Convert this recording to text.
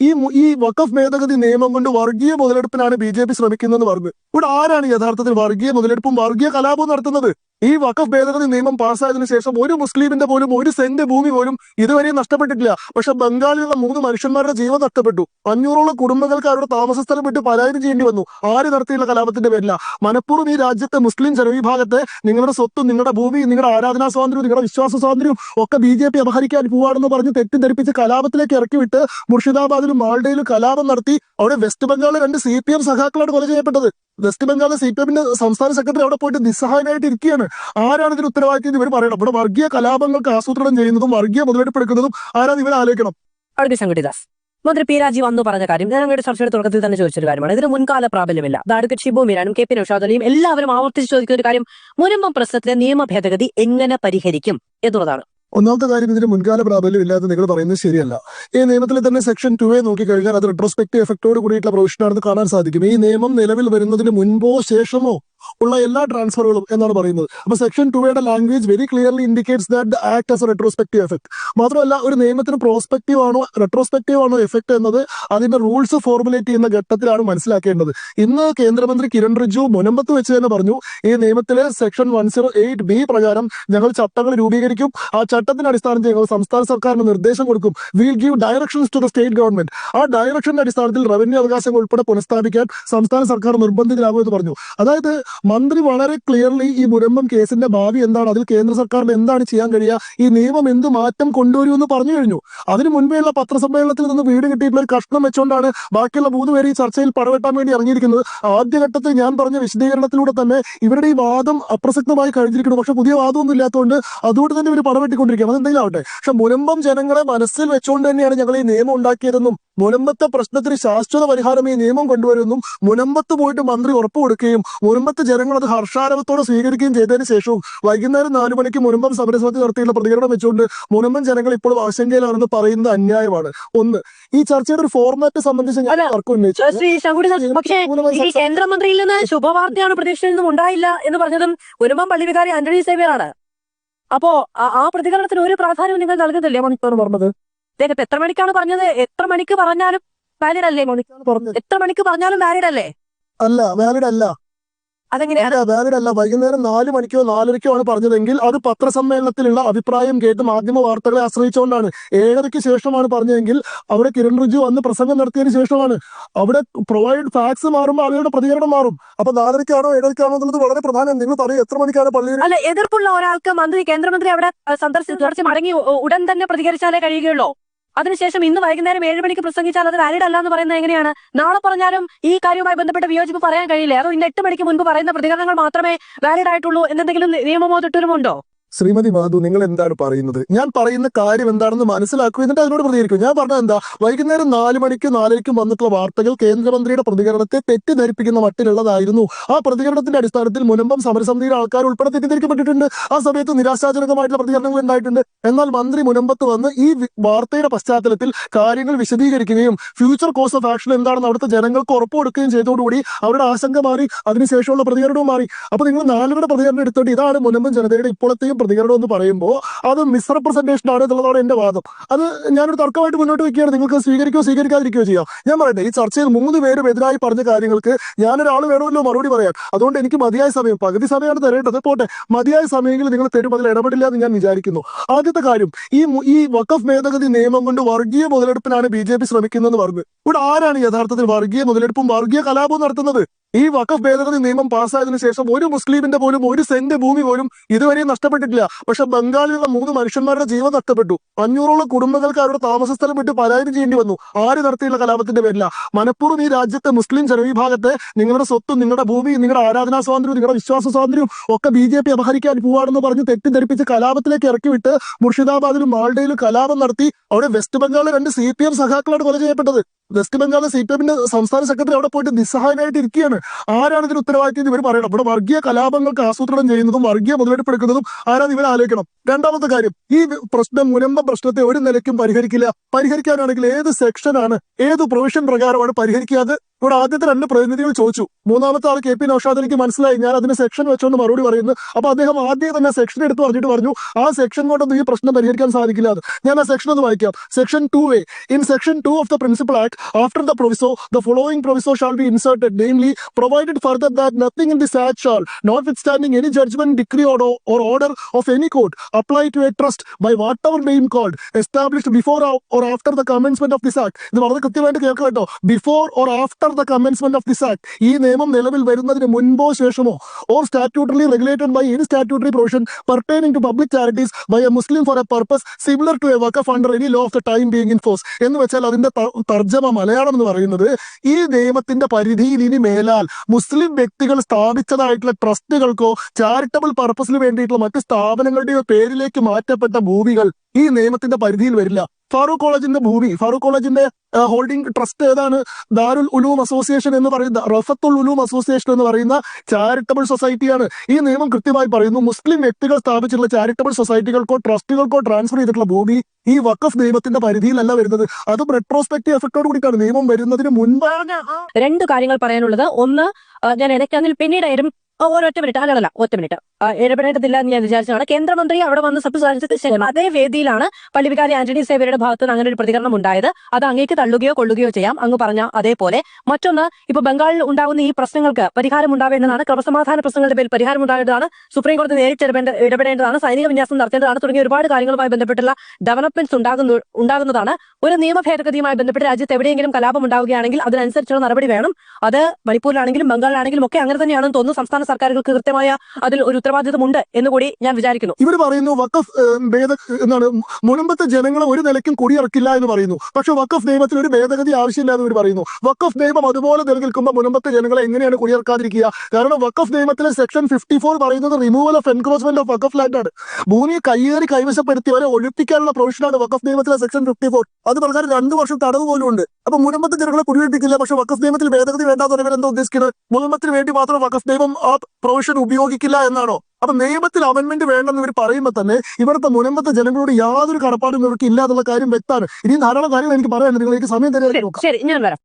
ഈ വഖഫ് ഭേദഗതി നിയമം കൊണ്ട് വർഗീയ മുതലെടുപ്പിനാണ് BJP ശ്രമിക്കുന്നതെന്ന് പറഞ്ഞു. ഇവിടെ ആരാണ് യഥാർത്ഥത്തിൽ വർഗീയ മുതലെടുപ്പും വർഗീയ കലാപവും നടത്തുന്നത്? ഈ വഖഫ് ഭേദഗതി നിയമം പാസ്സായതിനു ശേഷം ഒരു മുസ്ലിമിന്റെ പോലും ഒരു സെന്റ് ഭൂമി പോലും ഇതുവരെ നഷ്ടപ്പെട്ടിട്ടില്ല. പക്ഷെ ബംഗാളിലുള്ള 3 മനുഷ്യന്മാരുടെ ജീവൻ നഷ്ടപ്പെട്ടു. 500ഓളം കുടുംബങ്ങൾക്ക് അവരുടെ താമസ സ്ഥലം വിട്ട് പലായനം ചെയ്യേണ്ടി വന്നു. ആര് നടത്തിയുള്ള കലാപത്തിന്റെ പേരില? മനഃപൂർവ്വം ഈ രാജ്യത്തെ മുസ്ലിം ജനവിഭാഗത്തെ നിങ്ങളുടെ സ്വത്തും നിങ്ങളുടെ ഭൂമിയും നിങ്ങളുടെ ആരാധനാ സ്വാതന്ത്ര്യവും നിങ്ങളുടെ വിശ്വാസ സ്വാതന്ത്ര്യവും ഒക്കെ BJP അപഹരിക്കാൻ പോവാണെന്ന് പറഞ്ഞ് തെറ്റിദ്ധരിപ്പിച്ച് കലാപത്തിലേക്ക് ഇറക്കി വിട്ട് മുർഷിദാബാദിലും മാൾഡയിലും കലാപം നടത്തി അവിടെ വെസ്റ്റ് ബംഗാളിലെ 2 CPM സഖാക്കളാണ് കൊല ചെയ്യപ്പെട്ടത്. വെസ്റ്റ് ബംഗാളിലെ CPMന്റെ സംസ്ഥാന സെക്രട്ടറി അവിടെ പോയിട്ട് നിസ്സഹായനായിട്ട് ഇരിക്കുകയാണ്. ആരാണ് ഇതിന് ഉത്തരവാദിത്തം ഇവർ പറയണം? ഇവിടെ വർഗീയ കലാപങ്ങൾക്ക് ആസൂത്രണം ചെയ്യുന്നതും വർഗീയ മുതലെടുപ്പെടുക്കുന്നതും ആരാണ് ഇവർ ആലോചിക്കണം. അടുത്ത സംഘടിദാസ് മന്ത്രി P. രാജീവ് അന്ന് പറഞ്ഞ കാര്യം ഞാൻ അങ്ങയുടെ ചർച്ചയുടെ തുടക്കത്തിൽ തന്നെ ചോദിച്ചൊരു കാര്യമാണ്. ഇതിന് മുൻകാല പ്രാബല്യമില്ല. അഡ്വക്കേറ്റ് ഷിബു മീരാനും KP നൗഷാദ് അലിയും എല്ലാവരും ആവർത്തിച്ച് ചോദിക്കുന്ന ഒരു കാര്യം മുനമ്പം പ്രശ്നത്തിലെ നിയമ ഭേദഗതി എങ്ങനെ പരിഹരിക്കും എന്നുള്ളതാണ്. ഒന്നാമത്തെ കാര്യം, ഇതിന് മുൻകാല പ്രാബല്യം ഇല്ലാതെ നിങ്ങൾ പറയുന്നത് ശരിയല്ല. ഈ നിയമത്തിൽ തന്നെ സെക്ഷൻ 2A നോക്കിക്കഴിഞ്ഞാൽ അത് റെട്രോസ്പെക്റ്റീവ് എഫക്റ്റോട് കൂടിയിട്ടുള്ള പ്രൊവിഷനാണെന്ന് കാണാൻ സാധിക്കും. ഈ നിയമം നിലവിൽ വരുന്നതിന് മുൻപോ ശേഷമോ ഉള്ള എല്ലാ ട്രാൻസ്ഫറുകളും എന്നാണ് പറയുന്നത്. അപ്പൊ section 2A language very clearly indicates that the act as A retrospective effect. മാത്രമല്ല, ഒരു നിയമത്തിന് പ്രോസ്പെക്റ്റീവ് ആണോ റെട്രോസ്പെക്റ്റീവ് ആണോ എഫക്ട് എന്നത് അതിന്റെ റൂൾസ് ഫോർമുലേറ്റ് ചെയ്യുന്ന ഘട്ടത്തിലാണ് മനസ്സിലാക്കേണ്ടത്. ഇന്ന് കേന്ദ്രമന്ത്രി കിരൺ റിജിജു മുനമ്പത്ത് വെച്ച് തന്നെ പറഞ്ഞു, ഈ നിയമത്തിലെ സെക്ഷൻ 108B പ്രകാരം ഞങ്ങൾ ചട്ടങ്ങൾ രൂപീകരിക്കും. ആ ചട്ടത്തിന്റെ അടിസ്ഥാനത്തിൽ ഞങ്ങൾ സംസ്ഥാന സർക്കാരിന് നിർദ്ദേശം കൊടുക്കും. Will give directions to the state government. ആ ഡയറക്ഷന്റെ അടിസ്ഥാനത്തിൽ റവന്യൂ അവകാശങ്ങൾ ഉൾപ്പെടെ പുനഃസ്ഥാപിക്കാൻ സംസ്ഥാന സർക്കാർ നിർബന്ധിതരാകുമെന്ന് പറഞ്ഞു. അതായത് മന്ത്രി വളരെ ക്ലിയർലി ഈ മുനമ്പം കേസിന്റെ ഭാവി എന്താണ്, അതിൽ കേന്ദ്ര സർക്കാരിന് എന്താണ് ചെയ്യാൻ കഴിയുക, ഈ നിയമം എന്ത് മാറ്റം കൊണ്ടുവരുമെന്ന് പറഞ്ഞു കഴിഞ്ഞു. അതിനു മുൻപേയുള്ള പത്രസമ്മേളനത്തിൽ നിന്ന് വീട് കിട്ടിയിട്ടുള്ള ഒരു കഷ്ണം വെച്ചുകൊണ്ടാണ് ബാക്കിയുള്ള 3 പേര് ഈ ചർച്ചയിൽ പടവെട്ടാൻ വേണ്ടി ഇറങ്ങിയിരിക്കുന്നത്. ആദ്യഘട്ടത്തിൽ ഞാൻ പറഞ്ഞ വിശദീകരണത്തിലൂടെ തന്നെ ഇവരുടെ ഈ വാദം അപ്രസക്തമായി കഴിഞ്ഞിരിക്കുന്നു. പക്ഷെ പുതിയ വാദമൊന്നും ഇല്ലാത്തതുകൊണ്ട് അതുകൊണ്ട് തന്നെ ഇവർ പടവെട്ടിക്കൊണ്ടിരിക്കും. അതെന്തെങ്കിലും ആവട്ടെ. പക്ഷെ മുനമ്പം ജനങ്ങളെ മനസ്സിൽ വെച്ചുകൊണ്ട് തന്നെയാണ് ഞങ്ങൾ ഈ നിയമം ഉണ്ടാക്കിയതെന്നും മുനമ്പത്തെ പ്രശ്നത്തിന് ശാശ്വത പരിഹാരം ഈ നിയമം കൊണ്ടുവരുമെന്നും മുനമ്പത്ത് പോയിട്ട് മന്ത്രി ഉറപ്പ് കൊടുക്കുകയും മുനമ്പത്ത് ജനങ്ങൾ അത് ഹർഷാരവത്തോടെ സ്വീകരിക്കുകയും ചെയ്തതിനു ശേഷവും വൈകുന്നേരം 4 മണിക്ക് മുനമ്പം സമരസമിതി നടത്തിയുള്ള പ്രതികരണം വെച്ചുകൊണ്ട് മുനമ്പം ജനങ്ങൾ ഇപ്പോഴും ആശങ്കയിലാണെന്ന് പറയുന്നത് അന്യായമാണ്. ഒന്ന്, ഈ ചർച്ചയുടെ ഒരു ഫോർമാറ്റ് സംബന്ധിച്ച് ഞാൻ തർക്കം ഉന്നയിച്ചു. പക്ഷേ ഈ കേന്ദ്രമന്ത്രിയിൽ നിന്ന് ശുഭവാർത്തയാണ് പ്രതീക്ഷയിൽ നിന്നും ഉണ്ടായില്ല എന്ന് പറഞ്ഞതും മുനമ്പം പള്ളി വികാരി ആന്റണി സേവ്യറാണ്. അപ്പോ ആ പ്രതികരണത്തിന് ഒരു പ്രാധാന്യം നിങ്ങൾ നൽകുന്നില്ലേ? മണിക്കാണ് പറഞ്ഞത്. അദ്ദേഹം എത്ര മണിക്കാണ് പറഞ്ഞത്? എത്ര മണിക്ക് പറഞ്ഞാലും വാലിഡ് അല്ലേ? മണിക്കാണ് പറഞ്ഞത്. എത്ര മണിക്ക് പറഞ്ഞാലും വാലിഡ് അല്ലേ? അല്ല, വാലിഡ് അല്ല. അതെങ്ങനെയാണ് വാലിഡ് അല്ല? വൈകുന്നേരം 4 മണിക്കോ 4:30ക്കോ ആണ് പറഞ്ഞതെങ്കിൽ അത് പത്രസമ്മേളനത്തിലുള്ള അഭിപ്രായം കേട്ട് മാധ്യമ വാർത്തകളെ ആശ്രയിച്ചുകൊണ്ടാണ്. 7:30ക്ക് ശേഷമാണ് പറഞ്ഞതെങ്കിൽ അവിടെ കിരൺ റിജിജു അന്ന് പ്രസംഗം നടത്തിയതിനു ശേഷമാണ്. അവിടെ പ്രൊവൈഡ് ഫാക്സ് മാറുമ്പോൾ അവരുടെ പ്രതികരണം മാറും. അപ്പൊ 4:30ക്കാണോ 7:30ക്കാണോ എന്നുള്ളത് വളരെ പ്രധാനം. നിങ്ങൾ പറയും എത്ര മണിക്കാണ് പള്ളിയിൽ? അല്ല, എതിർപ്പുള്ള ഒരാൾക്ക് കേന്ദ്രമന്ത്രി അവിടെ സന്ദർശിച്ച് മടങ്ങി ഉടൻ തന്നെ പ്രതികരിച്ചാലേ കഴിയുകയുള്ളൂ. അതിനുശേഷം ഇന്ന് വൈകുന്നേരം 7 മണിക്ക് പ്രസംഗിച്ചാൽ അത് വാലിഡ് അല്ല എന്ന് പറയുന്നത് എങ്ങനെയാണ്? നാളെ പറഞ്ഞാലും ഈ കാര്യവുമായി ബന്ധപ്പെട്ട വിയോജിപ്പ് പറയാൻ കഴിയില്ലേ? അതോ ഇന്ന് 8 മണിക്ക് മുൻപ് പറയുന്ന പ്രതികരണങ്ങൾ മാത്രമേ വാലിഡ് ആയിട്ടുള്ളൂ എന്നെന്തെങ്കിലും നിയമമോ തിട്ടൂരുമുണ്ടോ? ശ്രീമതി മാധു, നിങ്ങൾ എന്താണ് പറയുന്നത്? ഞാൻ പറയുന്ന കാര്യം എന്താണെന്ന് മനസ്സിലാക്കുക, എന്നിട്ട് അതിനോട് പ്രതികരിക്കും. ഞാൻ പറഞ്ഞത് എന്താ? വൈകുന്നേരം 4 മണിക്കും 4:30ക്കും വന്നിട്ടുള്ള വാർത്തകൾ കേന്ദ്രമന്ത്രിയുടെ പ്രതികരണത്തെ തെറ്റിദ്ധരിപ്പിക്കുന്ന മട്ടിലുള്ളതായിരുന്നു. ആ പ്രതികരണത്തിന്റെ അടിസ്ഥാനത്തിൽ മുനമ്പം സമരസമിതിയുടെ ആൾക്കാർ ഉൾപ്പെടെ തെറ്റിദ്ധരിക്കപ്പെട്ടിട്ടുണ്ട്. ആ സമയത്ത് നിരാശാജനകമായിട്ടുള്ള പ്രതികരണങ്ങൾ ഉണ്ടായിട്ടുണ്ട്. എന്നാൽ മന്ത്രി മുനമ്പത്ത് വന്ന് ഈ വാർത്തയുടെ പശ്ചാത്തലത്തിൽ കാര്യങ്ങൾ വിശദീകരിക്കുകയും ഫ്യൂച്ചർ കോഴ്സ് ഓഫ് ആക്ഷൻ എന്താണെന്ന് അവിടുത്തെ ജനങ്ങൾക്ക് ഉറപ്പ് കൊടുക്കുകയും ചെയ്തതോടുകൂടി അവരുടെ ആശങ്ക മാറി. അതിനുശേഷമുള്ള പ്രതികരണവും മാറി. അപ്പൊ നിങ്ങൾ 4 പ്രതികരണം എടുത്തോട്ട് ഇതാണ് മുനമ്പം ജനതയുടെ ഇപ്പോഴത്തെയും പ്രതികരണം എന്ന് പറയുമ്പോൾ അത് മിസ്റെപ്രസെന്റേഷൻ ആണ് എന്നുള്ളതാണ് എന്റെ വാദം. അത് ഞാനൊരു തർക്കമായിട്ട് മുന്നോട്ട് വെക്കുകയാണ്. നിങ്ങൾക്ക് സ്വീകരിക്കുകയോ സ്വീകരിക്കാതിരിക്കുകയോ ചെയ്യാം. ഞാൻ പറയട്ടെ, ഈ ചർച്ചയിൽ 3 പേരും എതിരായി പറഞ്ഞ കാര്യങ്ങൾക്ക് ഞാനൊരാൾ വേണമല്ലോ മറുപടി പറയാൻ. അതുകൊണ്ട് എനിക്ക് മതിയായ സമയം, പകുതി സമയമാണ് തരേണ്ടത്, പോട്ടെ, മതിയായ സമയങ്ങളിൽ നിങ്ങൾ തരും. അതിൽ ഇടപെടില്ല എന്ന് ഞാൻ വിചാരിക്കുന്നു. ആദ്യത്തെ കാര്യം, ഈ വഖഫ് ഭേദഗതി നിയമം കൊണ്ട് വർഗീയ മുതലെടുപ്പിനാണ് BJP ശ്രമിക്കുന്നതെന്ന് പറഞ്ഞു. ഇവിടെ ആരാണ് യഥാർത്ഥത്തിൽ വർഗീയ മുതലെടുപ്പും വർഗീയ കലാപവും നടത്തുന്നത്? ഈ വഖഫ് ഭേദഗതി നിയമം പാസ്സായതിനു ശേഷം ഒരു മുസ്ലിമിന്റെ പോലും ഒരു സെന്റ് ഭൂമി പോലും ഇതുവരെ നഷ്ടപ്പെട്ടിട്ടില്ല. പക്ഷെ ബംഗാളിലുള്ള 3 മനുഷ്യന്മാരുടെ ജീവൻ നഷ്ടപ്പെട്ടു. 500ഓളം കുടുംബങ്ങൾക്ക് അവരുടെ താമസ സ്ഥലം വിട്ട് പലായനം ചെയ്യേണ്ടി വന്നു. ആര് നടത്തിയുള്ള കലാപത്തിന്റെ പേരില? മനഃപൂർവ്വം ഈ രാജ്യത്തെ മുസ്ലിം ജനവിഭാഗത്തെ നിങ്ങളുടെ സ്വത്തും നിങ്ങളുടെ ഭൂമിയും നിങ്ങളുടെ ആരാധനാ സ്വാതന്ത്ര്യവും നിങ്ങളുടെ വിശ്വാസ സ്വാതന്ത്ര്യവും ഒക്കെ BJP അപഹരിക്കാൻ പോവാണെന്ന് പറഞ്ഞ് തെറ്റിദ്ധരിപ്പിച്ച് കലാപത്തിലേക്ക് ഇറക്കി വിട്ട് മുർഷിദാബാദിലും മാൾഡയിലും കലാപം നടത്തി അവിടെ വെസ്റ്റ് ബംഗാളിലെ 2 CPM സഖാക്കളാണ് കൊല ചെയ്യപ്പെട്ടത്. വെസ്റ്റ് ബംഗാളിലെ CPMന്റെ സംസ്ഥാന സെക്രട്ടറി അവിടെ പോയിട്ട് നിസ്സഹായനായിട്ട് ഇരിക്കുകയാണ്. ആരാണ് ഇതിന് ഉത്തരവാദിത്തം ഇവർ പറയണം. ഇവിടെ വർഗീയ കലാപങ്ങൾക്ക് ആസൂത്രണം ചെയ്യുന്നതും വർഗീയ മുതലെടുപ്പെടുക്കുന്നതും ആരാണ് ഇവർ ആലോചിക്കണം. രണ്ടാമത്തെ കാര്യം, ഈ മുനമ്പം പ്രശ്നത്തെ ഒരു നിലയ്ക്കും പരിഹരിക്കില്ല. പരിഹരിക്കാനാണെങ്കിൽ ഏത് സെക്ഷനാണ്, ഏത് പ്രൊവിഷൻ പ്രകാരമാണ് പരിഹരിക്കാതെ ഇവിടെ ആദ്യത്തെ 2 പ്രതിനിധികൾ ചോദിച്ചു, മൂന്നാമത്തെ ആൾ KP നൗഷാദ് എനിക്ക് മനസ്സിലായി, ഞാൻ അതിന് സെക്ഷൻ വെച്ചോണ്ട് മറുപടി പറയുന്നു. അപ്പൊ അദ്ദേഹം ആദ്യം തന്നെ സെക്ഷൻ എടുത്ത് പറഞ്ഞിട്ട് പറഞ്ഞു ആ സെക്ഷൻ കൊണ്ടൊന്നും ഈ പ്രശ്നം പരിഹരിക്കാൻ സാധിക്കില്ല. ഞാൻ ആ സെക്ഷൻ ഒന്ന് വായിക്കാം. Section 2A. In section 2 of the Principal Act, after the proviso, the following proviso shall be inserted, namely, provided further that nothing in this act shall, notwithstanding any judgment, decree, or order of any court, apply to a trust by whatever name called, established before or after the commencement of this act. ഇത് വളരെ കൃത്യമായിട്ട് കേൾക്കാം കേട്ടോ. Before or after the commencement of this act, ഈ നിയമം നിലവിൽ വരുന്നതിന് മുൻപോ ശേഷമോ, or statutory regulated by any statutory provision pertaining to public charities by a Muslim for a purpose similar to a waqf under any law of the time being in force. എന്ന് വെച്ചാൽ അതിന്റെ തർജ്ജമ മലയാളം എന്ന് പറയുന്നത്, ഈ നിയമത്തിന്റെ പരിധിയിൽ ഇനി മേലാൽ മുസ്ലിം വ്യക്തികൾ സ്ഥാപിച്ചതായിട്ടുള്ള ട്രസ്റ്റുകൾക്കോ ചാരിറ്റബിൾ പർപ്പസിന് വേണ്ടിയിട്ടുള്ള മറ്റ് സ്ഥാപനങ്ങളുടെയോ പേരിലേക്ക് മാറ്റപ്പെട്ട ഭൂമികൾ ഈ നിയമത്തിന്റെ പരിധിയിൽ വരില്ല. ഫാറൂഖ് കോളേജിന്റെ ഭൂമി, ഫാറൂഖ് കോളേജിന്റെ ഹോൾഡിംഗ് ട്രസ്റ്റ് ഏതാണ്? ദാരുൽ ഉലൂം അസോസിയേഷൻ എന്ന് പറയുന്ന, റഫത്തുൽ ഉലൂം അസോസിയേഷൻ എന്ന് പറയുന്ന ചാരിറ്റബിൾ സൊസൈറ്റിയാണ്. ഈ നിയമം കൃത്യമായി പറയുന്നു, മുസ്ലിം വ്യക്തികൾ സ്ഥാപിച്ചിട്ടുള്ള ചാരിറ്റബിൾ സൊസൈറ്റികൾക്കോ ട്രസ്റ്റുകൾക്കോ ട്രാൻസ്ഫർ ചെയ്തിട്ടുള്ള ഭൂമി ഈ വഖഫ് നിയമത്തിന്റെ പരിധിയിലല്ല വരുന്നത്. അതും റെട്രോസ്പെക്റ്റീവ് എഫക്റ്റോട് കൂടിയിട്ടാണ്. നിയമം വരുന്നതിന് മുൻപാണ്. 2 കാര്യങ്ങൾ പറയാനുള്ളത്. ഒന്ന്, ഞാൻ ഇടയ്ക്കതിൽ പിന്നീട് ഒരൊറ്റ മിനിറ്റ്, അല്ലല്ല ഒറ്റ മിനിറ്റ് ഇടപെടേണ്ടതില്ല എന്ന് ഞാൻ വിചാരിച്ചതാണ്. കേന്ദ്രമന്ത്രി അവിടെ വന്ന് സംസാരിച്ചത് അതേ വേദിയിലാണ് പള്ളി വികാരി ആന്റണി സേവ്യരുടെ ഭാഗത്ത് നിന്ന് അങ്ങനെ ഒരു പ്രതികരണം ഉണ്ടായത്. അത് അങ്ങേക്ക് തള്ളുകയോ കൊള്ളുകയോ ചെയ്യാം, അങ്ങ് പറഞ്ഞ അതേപോലെ. മറ്റൊന്ന്, ഇപ്പൊ ബംഗാളിൽ ഉണ്ടാകുന്ന ഈ പ്രശ്നങ്ങൾക്ക് പരിഹാരം ഉണ്ടാവേണ്ടതാണ്, ക്രമസമാധാന പ്രശ്നങ്ങളുടെ പേരിൽ പരിഹാരം ഉണ്ടാവേണ്ടതാണ്, സുപ്രീം കോടതി നേരിട്ട് ഇടപെടേണ്ടതാണ്, സൈനിക വിന്യാസം നടത്തേണ്ടതാണ് തുടങ്ങിയ ഒരുപാട് കാര്യങ്ങളുമായി ബന്ധപ്പെട്ടുള്ള ഡെവലപ്മെന്റ്സ് ഉണ്ടാകുന്നതാണ്. ഒരു നിയമ ഭേദഗതിയുമായി ബന്ധപ്പെട്ട് രാജ്യത്ത് എവിടെയെങ്കിലും കലാപം ഉണ്ടാവുകയാണെങ്കിൽ അതിനനുസരിച്ചുള്ള നടപടി വേണം. അത് മണിപ്പൂരിലാണെങ്കിലും ബംഗാളിലാണെങ്കിലും ഒക്കെ അങ്ങനെ തന്നെയാണെന്ന് തോന്നുന്നു. സംസ്ഥാന സർക്കാരുകൾക്ക് കൃത്യമായ അതിൽ ഒരു ഉത്തരവാദിത്തമുണ്ട് എന്ന് കൂടി ഞാൻ വിചാരിക്കുന്നു. ഇവർ പറയുന്നു വഖഫ് എന്താണ്, മുൻപത്തെ ജനങ്ങളെ ഒരു നിലയ്ക്കും കുടിയിറക്കില്ല എന്ന് പറയുന്നു. പക്ഷെ വഖഫ് നിയമത്തിൽ ഒരു ഭേദഗതി ആവശ്യമില്ല എന്ന് ഇവർ പറയുന്നു. വഖഫ് നിയമം അതുപോലെ നിലനിൽക്കുമ്പോൾ മുൻപത്തെ ജനങ്ങളെ എങ്ങനെയാണ് കുടിയിറക്കാതിരിക്കുക? കാരണം വഖഫ് നിയമത്തിലെ സെക്ഷൻ 54 പറയുന്നത് removal of encroachment of Waqf land ആണ്. ഭൂമി കയ്യേറി കൈവശപ്പെടുത്തിയവരെ ഒഴിപ്പിക്കാനുള്ള പ്രൊവിഷനാണ് വഖഫ് നിയമത്തിലെ സെക്ഷൻ 54. അത് പ്രകാരം 2 വർഷം തടവ് പോലും ഉണ്ട്. അപ്പൊ മുൻപത്തെ ജനങ്ങളെ കുടിയിറക്കില്ല. പക്ഷെ വഖഫ് നിയമത്തിൽ ഭേദഗതി വേണ്ടാന്ന് പറയുന്നത് ഉദ്ദേശിക്കുന്നത് മുൻപത്തിന് വേണ്ടി മാത്രം വഖഫ് നിയമം ആ പ്രൊവിഷൻ ഉപയോഗിക്കില്ല എന്നാണോ? അപ്പൊ നിയമത്തിൽ അമെന്റ്മെന്റ് വേണ്ടെന്ന് ഇവർ പറയുമ്പോൾ തന്നെ ഇവിടുത്തെ മുൻപത്തെ ജനങ്ങളോട് യാതൊരു കടപ്പാടും ഇവർക്ക് ഇല്ല എന്നുള്ള കാര്യം വ്യക്തമാണ്. ഇനി ധാരാളം കാര്യങ്ങൾ എനിക്ക് പറയാനുണ്ട്. നിങ്ങൾക്ക് സമയം തരാൻ ശരി, ഞാൻ വരാം.